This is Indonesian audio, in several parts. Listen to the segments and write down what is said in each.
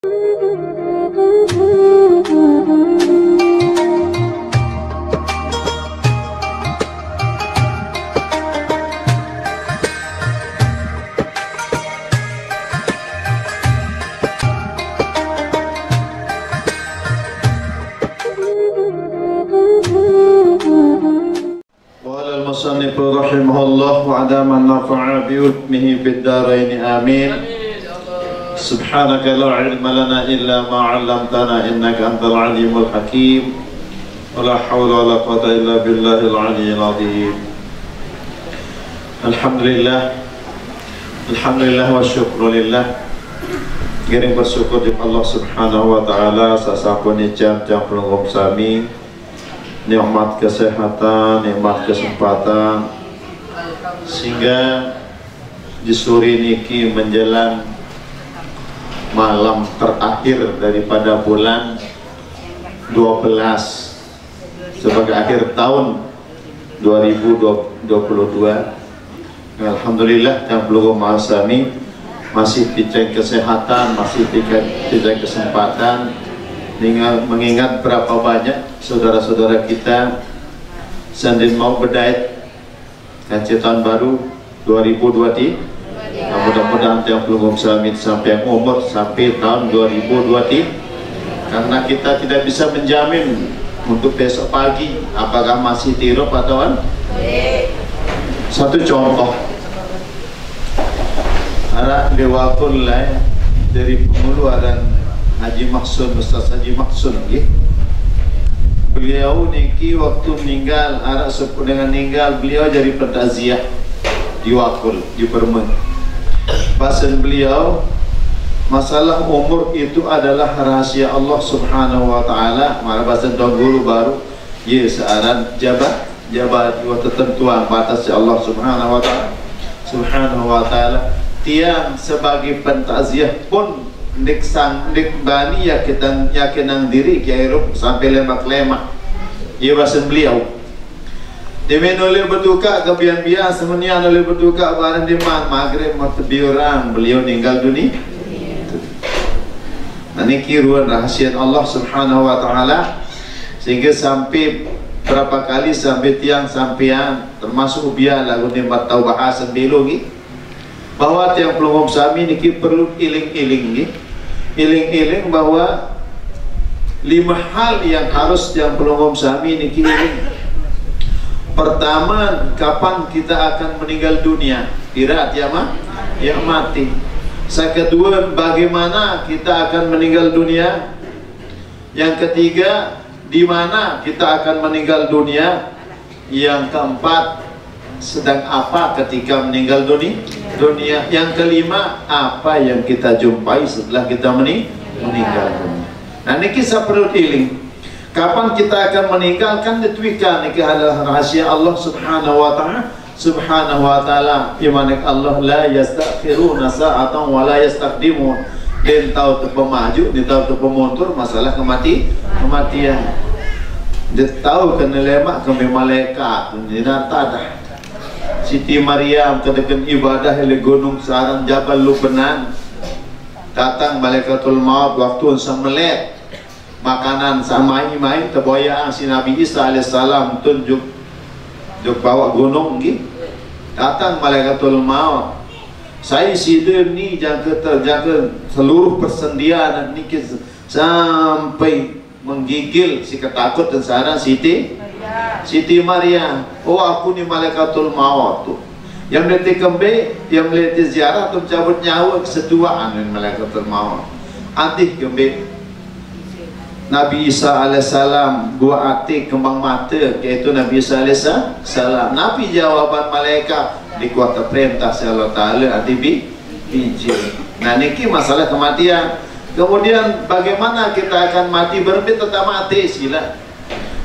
المصنف رحمه الله وعدام النفع بحكمه في الدارين آمين. سبحانك لا علم لنا إلا ما علمتنا إنك أنت العليم الحكيم ولا حول ولا قوة إلا بالله العلي العظيم. Alhamdulillah wa syukrulillah. Giring bersyukur di Allah Subhanahu wa taala sasapun jam pelunggup sami nikmat kesehatan, nikmat kesempatan, sehingga di sore niki menjelang malam terakhir daripada bulan 12 sebagai akhir tahun 2022. Alhamdulillah yang belum masami masih dicek kesehatan, masih dicek kesempatan, mengingat berapa banyak saudara-saudara kita sendiri mau berdaya kaji tahun baru 2023. Mudah-mudahan yang belum sampai sampai umur sampai tahun 2023, karena kita tidak bisa menjamin untuk besok pagi apakah masih tirup atau kan. Satu contoh, ada lewakul dari pengeluaran Haji Maksud, Ustaz Haji Maksud, beliau niki waktu meninggal, ada sepuluh dengan meninggal beliau jadi pentakziah di Wakul di Permen. Bahasan beliau, masalah umur itu adalah rahasia Allah Subhanahu wa taala. Malah bahasan tuan guru baru, ya searan jabat waktu tentuan batas Allah Subhanahu wa taala. Tiang sebagai pentakziah pun nek bani yakinang diri kiairup sampai lemak-lemak. Ia bahasan beliau. Demen oleh berduka kebian-bian semuanya oleh berduka barang di maghrib matbiuran beliau meninggal dunia. Ini kiruan rahasia Allah Subhanahu wa taala, sehingga sampai berapa kali sampai tiang sampean termasuk biar lagu nikmat tahu bahasan belo bahwa tiang pelunggup sami niki perlu iling-iling bahwa 5 hal yang harus tiang pelunggup sami niki iling. Pertama, kapan kita akan meninggal dunia? Kira ya mati. Yang kedua, bagaimana kita akan meninggal dunia? Yang ketiga, di mana kita akan meninggal dunia? Yang keempat, sedang apa ketika meninggal dunia? Yang kelima, apa yang kita jumpai setelah kita meninggal dunia? Nah, ini kisah perlu iling. Kapan kita akan meninggalkan ditwikan, ini adalah rahasia Allah Subhanahu wa taala. Imanik Allah la yastakhiruna sa'atan wa la yastaqdimun. Dia tahu tu pemaju, dia tahu tu pemundur masalah kematian. Dia tahu kena lemak ke malaikat, dia tada. Siti Maryam kedekan ibadah di gunung sarang Jabal Lubnan. Datang malaikatul maut waktu semelet. Makanan sama main terboya si Nabi Isa alaihissalam tunjuk bawa gunung datang malaikatul maut. Saya sidir ni jaga seluruh persendian ni sampai menggigil si ketakut dan sarang Siti Maryam. Oh, aku ni malaikatul maut tu yang melihat kembe, yang melihat ziarah tu cabut nyawa kesetuaan dengan malaikatul maut. Adih kembe Nabi Isa alaihissalam buat hati kembang mata, iaitu Nabi Isa alaihissalam. Nabi jawaban malaikat di kuasa perintah Allah Ta'ala hati biji. Nah, niki masalah kematian. Kemudian bagaimana kita akan mati, berhenti tetap mati sila.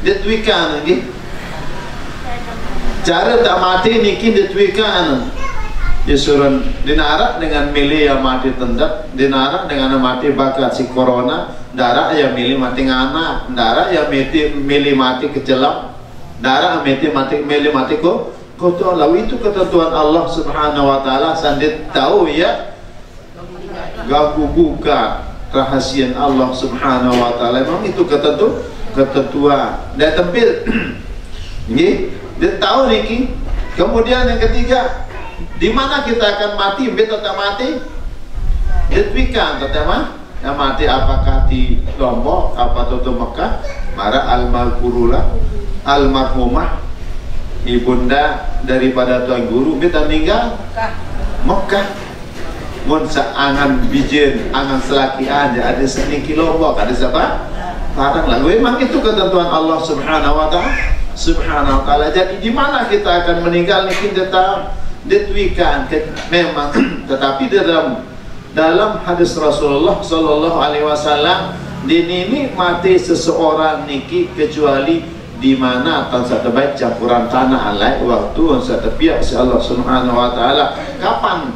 Ditwikan lagi. Cara tak mati niki ditwikan. Disuruh dinarak dengan milih yang mati tendap, dinarak dengan mati bakat si corona, darah yang milih mati ngana, darah yang milih mati kecelap, darah yang milih mati kotor. Lalu itu ketentuan Allah Subhanahu wa taala. Sandit tahu ya, gagu buka rahasian Allah Subhanahu wa taala. Memang itu ketentuan. Dan tempil nggih, dia tahu niki. Kemudian yang ketiga, di mana kita akan mati, betul tak mati? Ditwikan tetap yang mati apakah di Lombok apa tutup Mekah? Mara al-malkurula almarhumah ibunda daripada tuan guru kita meninggal Mekah. Mun seangan bijen, angan selaki aja ada seniki Lombok, ada siapa? Parang lalu memang itu ketentuan Allah Subhanahu wa taala. Jadi di mana kita akan meninggal niki tetap ditwikan memang, tetapi dalam hadis Rasulullah Sallallahu Alaihi Wasallam ini mati seseorang niki kecuali di mana tanpa terbaik campuran tanah alai waktu satu pihak si Allah Subhanahu Wa Taala. Kapan?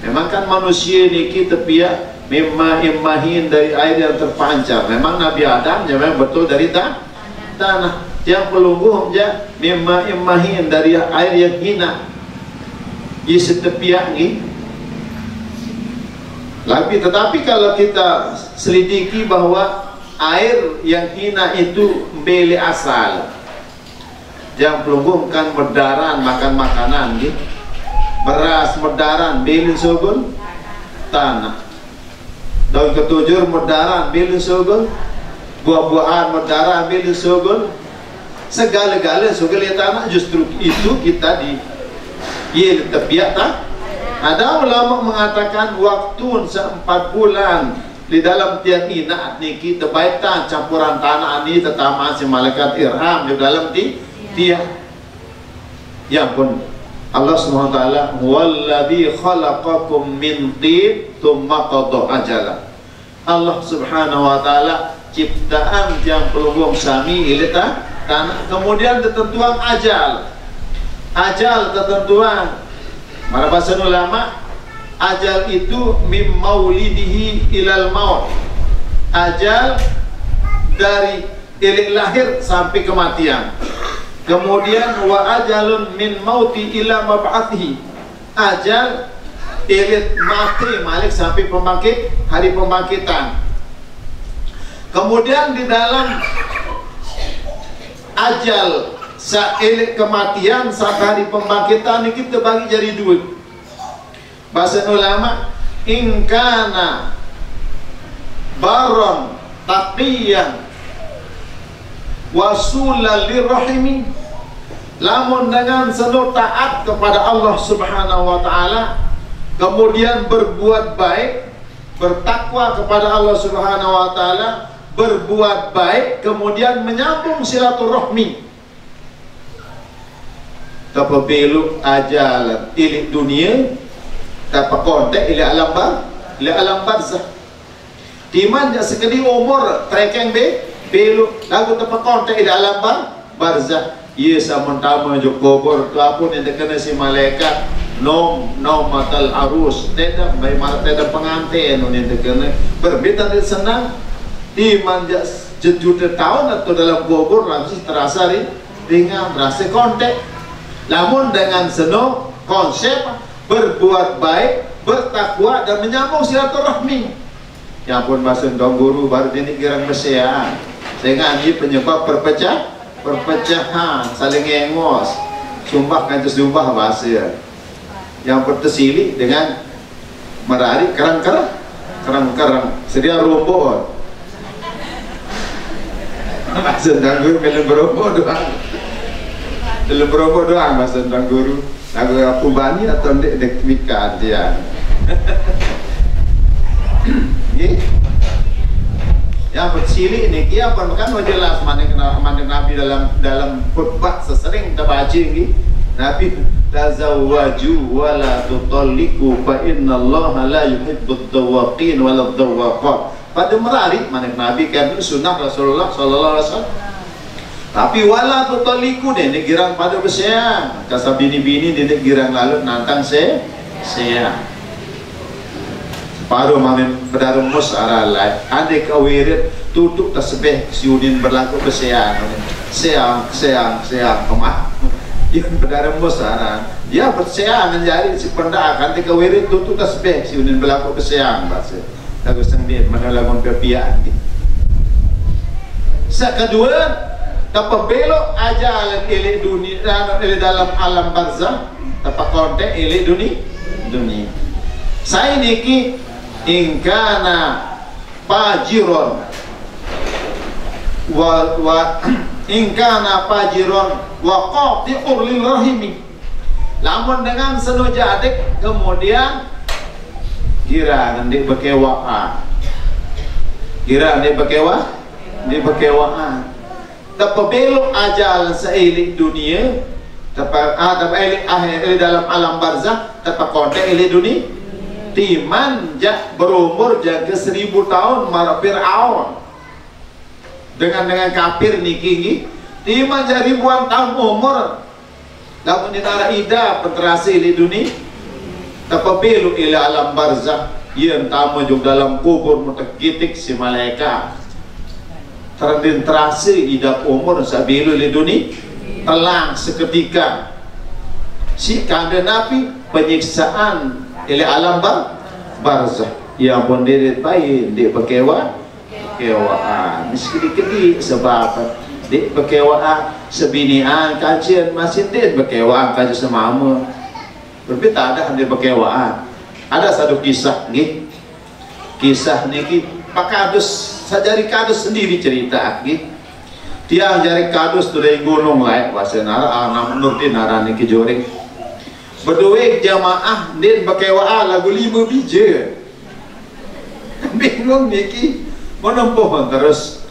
Memang kan manusia niki tepiak imahin dari air yang terpancar. Memang Nabi Adam memang betul dari tanah. Yang pelungguh ya imahin dari air yang hina. Di setepiak ni. Tetapi kalau kita selidiki bahwa air yang hina itu beli asal, yang pelungguhkan medaran makan makanan gitu, beras medaran beli sugul tanah, daun ketujur medaran beli sugul, buah-buahan medaran beli sugul, segala-gala sugul tanah. Justru itu kita di tepiak tak. Ada ulama mengatakan waktu 4 bulan di dalam tiang ina niki tebaitan campuran tanah ini tetama si malaikat irham di dalam tiang. Ya pun Allah Subhanahu wa taala walladzi khalaqakum min tin tsumma qada ajala. Allah Subhanahu wa taala ciptaan yang pelubung sami ilita tanah, kemudian ketentuan ajal ketentuan. Para bahasa ulama, ajal itu mim maulidihi ilal maut. Ajal dari ilik lahir sampai kematian. Kemudian wa ajalun min mauti ila mab'athihi. Ajal ilik mati malik sampai hari pembangkitan. Kemudian di dalam ajal sailik kematian sampai hari pembangkitan ini kita bagi jadi dua. Bahasa ulama, ingkana baron taqiyan wasulan lirrahimi, lamun dengan seluruh taat kepada Allah Subhanahu wa taala, kemudian berbuat baik, bertakwa kepada Allah Subhanahu wa taala, berbuat baik, kemudian menyambung silaturahmi. Tapa beluk ajalan ilik dunia, tapa kontak ilik alam barzah. Timan jak sekali umur trekeng beluk lagu tapa kontak ilik alam barzah. Ia sama tama jo kubur tu apa yang kena si malaikat nom matal arus tidak baik mar tidak pengantin yang kena berbeda dan senang. Timan jak sejuta tahun atau dalam kubur langsung terasa ringan, berasa kontak. Namun dengan senuh konsep berbuat baik, bertakwa dan menyambung silaturahmi. Ya pun bahasa guru baru ini girang mesia. Sehingga ini penyebab perpecahan, saling engos, sumpah kan sumpah bahasa. Yang bertesili dengan merari kerang, sedia rombol. Bahasa guru belum berombol doang. Dalam berapa doang bahasa tentang guru lagu kubani atau dek mikat dia. Yang bersili ini kia kan jelas mana Nabi dalam khutbah sesering terbaca ini. Nabi tazawwaju wa la tutalliqu fa innallaha la yuhibbud dawaqin wal dawaqat. Pada merari mana Nabi kan sunnah Rasulullah sallallahu alaihi wasallam. Tapi wala tutaliku deh girang pada besia kasar bini-bini dia girang lalu nantang saya separuh mamin pedarum mus arah lain ada kawirit tutup tasbih siudin berlaku besia seang kemah yang pedarum mus arah dia besia menjadi si pendak anti kawirit tutup tasbih siudin berlaku besia bahasa lagu sendiri mana lagu pepian. Kedua, dapat belok ajalan elek dunia dalam alam barzah, dapat kontek elek dunia. Saya niki ingkana pajiron wa ingkana pajiron wa qati'ur lil rahimi. Lamun dengan senojadek kemudian kira nanti bekewaan. Kira nanti bekewaan. Dapat belok ajalan seelik dunia, dapat elik akhir dalam alam barzah, dapat kontek elik dunia. Timan jak berumur jaga 1000 tahun marah Fir'aun dengan kafir niki. Timan jak ribuan tahun umur lamun ditara ida penterasi elik dunia. Dapat belok elik alam barzah, yang tamu juga dalam kubur mutakitik si malaikat. Terden terasa hidup umur sabilu li dunia telang seketika. Si kanda Nabi penyiksaan oleh alam barzah yang pun dia baik dia berkewaan sedikit sebab dia berkewaan sebinian kajian masih dia berkewaan kajian semama tapi tak ada dia berkewaan. Ada satu kisah ni, kisah ni Pak Kadus, sajari kadus sendiri cerita gitu. Dia jari kadus tu dari gunung lain, bahasa nara, nama Nurdin narani kejoreng. Berdua jamaah dia berkewaan lagu 5 biji. Bingung niki, menempuh terus.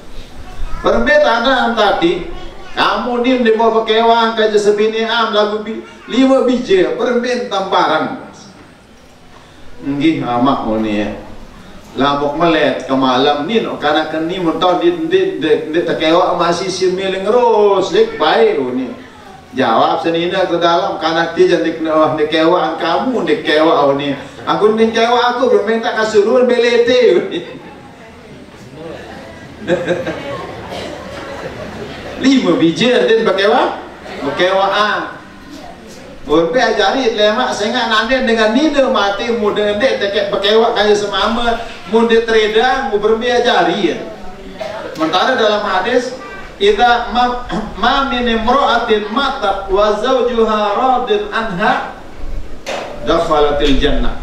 Perbedaan tadi, kamu ni dia mau berkewaan kerja sebini lagu 5 biji, perbedaan tamparan. Nggih amak ni ya. Lamuk melet ke malam ni no karena kan ni mentau di terkewa masih si miling ros lek baik ni jawab senina ke dalam karena dia jadi dikewaan kamu dikewa ni aku dikewa aku berminta kasuruan belete 5 biji dan berkewaan Urbe ajari lemak sehingga nanti dengan nida mati muda dek dekat berkewak kaya semama muda treda berbe ajari. Sementara dalam hadis idza ma min imra'atin matat wa zawjuha radin anha dakhalatil jannah.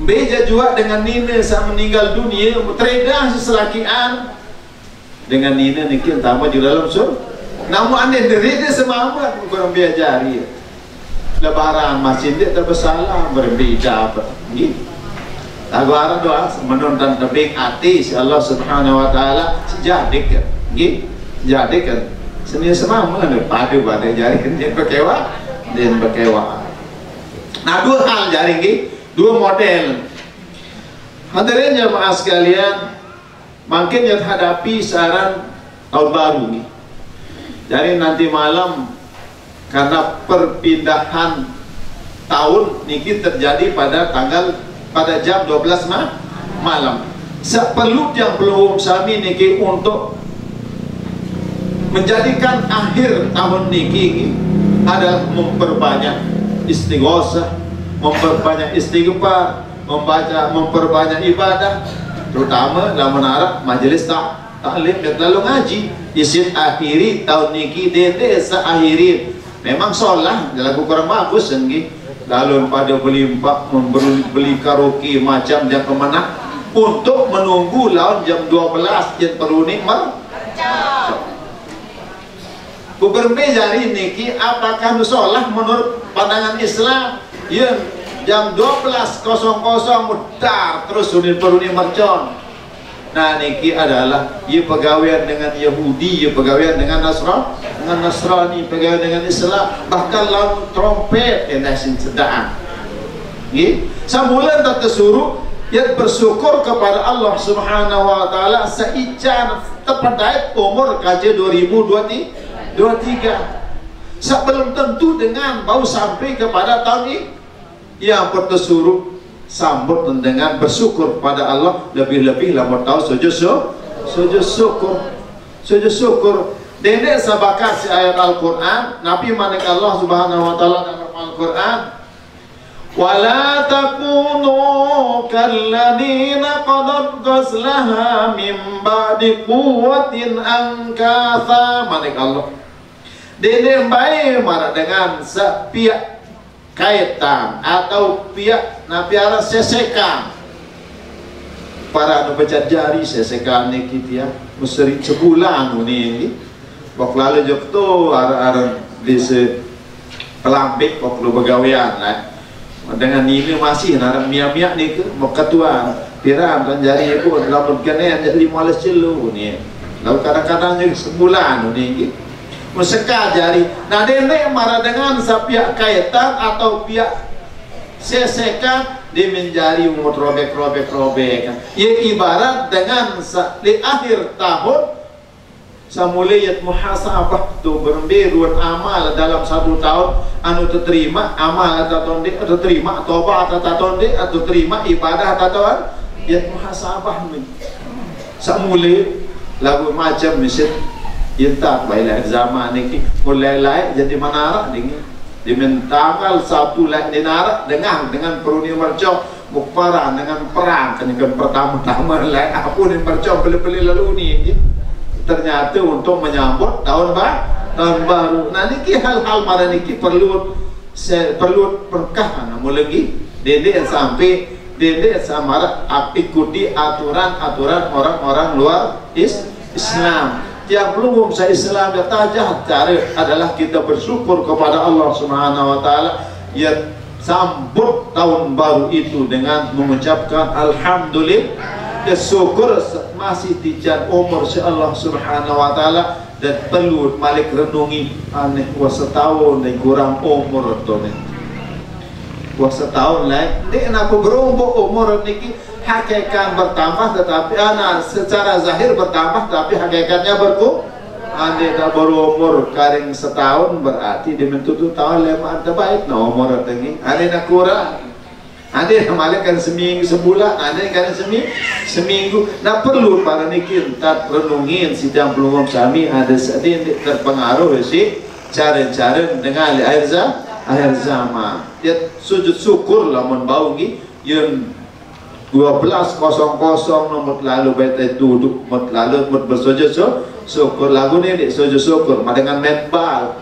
Beja juga dengan nina saat meninggal dunia treda seselakian dengan nina niki tambah di dalam surga. Namun anda derida semama kurang biajari. Lebaran masjid dia terbesalah berbeda gitu. Agak doa menonton tebing hati si Allah Subhanahu Wa Taala sejadik kan, gitu. Jadi kan seni semama padu pada jari dia berkewa dan berkewa. Nah dua hal jari gitu, dua model. Hadirin jemaah sekalian, makin yang hadapi saran tahun baru nih. Jadi nanti malam karena perpindahan tahun niki terjadi pada jam 12 malam. Seperlu yang belum sami niki untuk menjadikan akhir tahun niki adalah memperbanyak istighosah, memperbanyak istighfar, memperbanyak ibadah, terutama dalam menara majelis taklim dan lalu ngaji. Isin akhiri tahun niki dede seakhiri memang solah lagu kurang bagus senggi lalu pada beli karaoke macam jam kemana untuk menunggu lawan jam 12 jam perlu nikmat beberapa jari niki apakah solah menurut pandangan Islam ya jam 12.00 mutar terus unit perlu nikmat. Nah niki adalah ia pegawaian dengan Yahudi, ia pegawaian dengan Nasrani, pegawaian dengan Islam, bahkan lalu trompet yang nasin sedaan. Gitu. Semula tak tersuruh yang bersyukur kepada Allah Subhanahu Wa Taala seican terpedai umur kaji 2023. Sebelum tentu dengan bau sampai kepada tahun ini yang bertersuruh sambut dengan bersyukur pada Allah lebih-lebih lah mau tahu sujud syukur dede sabakat si ayat Al-Quran Nabi manik Allah Subhanahu Wa Taala dalam Al-Quran wala takunu kalladzina qadat ghazlaha min ba'di quwwatin ankatha. Manik Allah dene bae marah dengan sepiak kaitan atau pihak napiara sesekan para anu baca jari sesekan ni kita ya mesti sebulan ni waktu lalu jok tu arah di se pelambik waktu begawian lah dengan ini masih narang miak-miak ni ke ketua piram dan jari pun lamun kene jadi males celu ni lalu kadang-kadang jadi sebulan ni meseka jari. Nah dene marah dengan sepiak kaitan atau pihak sesekan dia menjadi umur robek. Ia ibarat dengan di akhir tahun samuliyat muhasabah tu berembiruan amal dalam satu tahun anu terima amal atau terima tobat atau terima ibadah atau yat muhasabah ni samuli lagu macam misal tak baiklah zaman ni mulai jadi menara dengan dimintakan satu lain dinara dengan peruni mercok mukparan dengan perang kan pertama-tama lain apa ni mercok beli-beli lalu ni ternyata untuk menyambut tahun baru. Nah niki hal-hal mana niki perlu perkah lagi dede sampai dede sama ikuti aturan orang-orang luar Islam. Yang belum saya Islam ya tajah cara adalah kita bersyukur kepada Allah Subhanahu wa taala yang sambut tahun baru itu dengan mengucapkan alhamdulillah dan syukur masih dijan umur si Allah Subhanahu wa taala dan perlu malik renungi aneh setahun dan kurang umur tu ni setahun lah dia nak berumur umur niki hakikat bertambah tetapi secara zahir bertambah tapi hakikatnya berkurang. Anda dah berumur karing setahun berarti dia mentutu tahun lima terbaik no umur tinggi. Anda nak kurang. Anda nak malaikan seminggu sebulan, anda kan seminggu. Nak perlu para nikin tak renungin sidang pelungum sami ada sedih terpengaruh si cara-cara dengan akhir zaman. Dia sujud syukur lamun bau gi yang 12.00 nomor lalu baik duduk mot lalu mot bersujud syukur lagu ni sujud syukur dengan main bal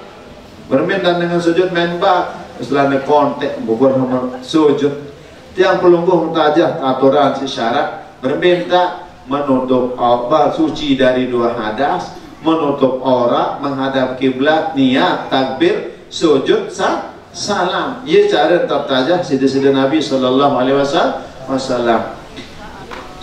bermain dan dengan sujud main bal setelah kontek bukan nomor sujud tiang pelungguh tajah aturan syarat berminta menutup aurat suci dari dua hadas menutup aurat menghadap kiblat niat takbir sujud salam ia cara tertajah sida-sida Nabi sallallahu alaihi wasallam.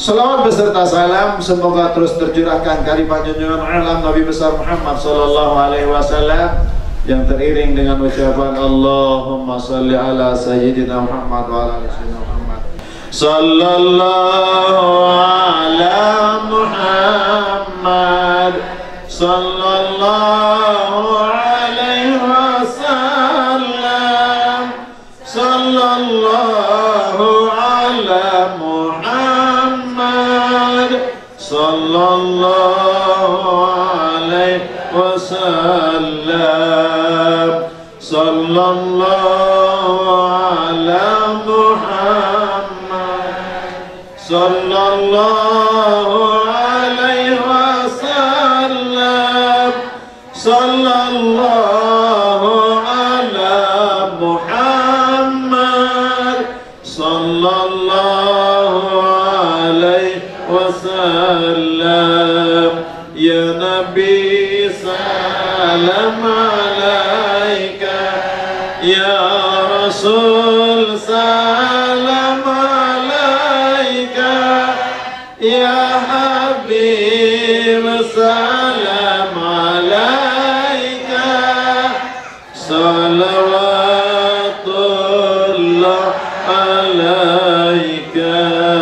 Salawat beserta salam semoga terus tercurahkan karimah junjungan alam Nabi besar Muhammad sallallahu alaihi wasallam yang teriring dengan ucapan Allahumma salli ala sayyidina Muhammad wa ala sayyidina Muhammad sallallahu ala Muhammad sallallahu alaihi wasallam sallallahu Muhammad sallallahu alaihi wasallam sallallahu ala Muhammad sallallahu alaihi wasallam sallallahu ala Muhammad sallallahu alaihi wasallam ya Nabi salam alaika ya Rasul salam alaika ya Habib salam alaika salawatullah alaika